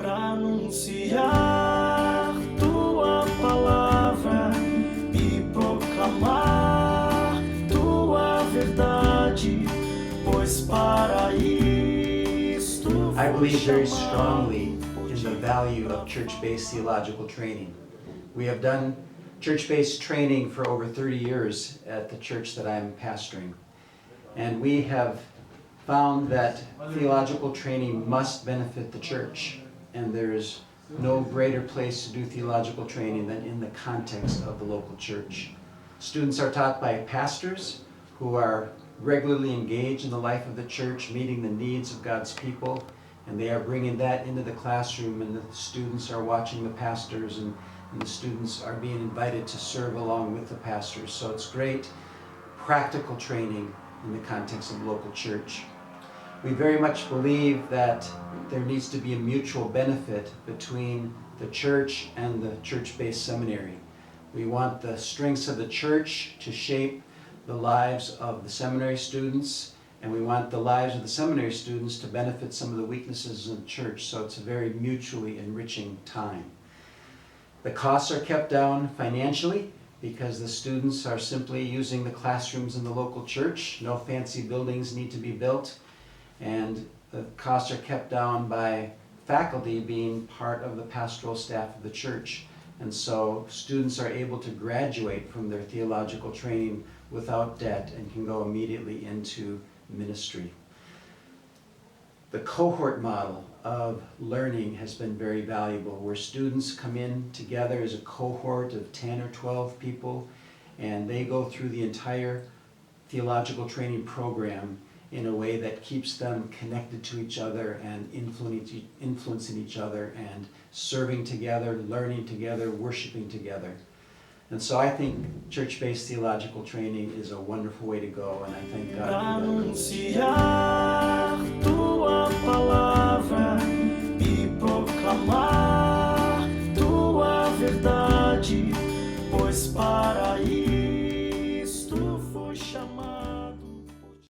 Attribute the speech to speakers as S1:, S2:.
S1: para anunciar tua palavra e proclamar tua verdade, pois para isto
S2: I believe very strongly in the value of church-based theological training. We have done church-based training for over 30 years at the church that I'm pastoring. And we have found that theological training must benefit the church. And there is no greater place to do theological training than in the context of the local church. Students are taught by pastors who are regularly engaged in the life of the church, meeting the needs of God's people, and they are bringing that into the classroom, and the students are watching the pastors, and the students are being invited to serve along with the pastors. So it's great practical training in the context of local church. We very much believe that there needs to be a mutual benefit between the church and the church-based seminary. We want the strengths of the church to shape the lives of the seminary students, and we want the lives of the seminary students to benefit some of the weaknesses of the church, so it's a very mutually enriching time. The costs are kept down financially because the students are simply using the classrooms in the local church. No fancy buildings need to be built, and the costs are kept down by faculty being part of the pastoral staff of the church. And so students are able to graduate from their theological training without debt and can go immediately into ministry. The cohort model of learning has been very valuable, where students come in together as a cohort of 10 or 12 people, and they go through the entire theological training program in a way that keeps them connected to each other and influencing each other and serving together, learning together, worshiping together. And so I think church-based theological training is a wonderful way to go, and I thank God for
S1: anunciar tua palavra e proclamar tua verdade, pois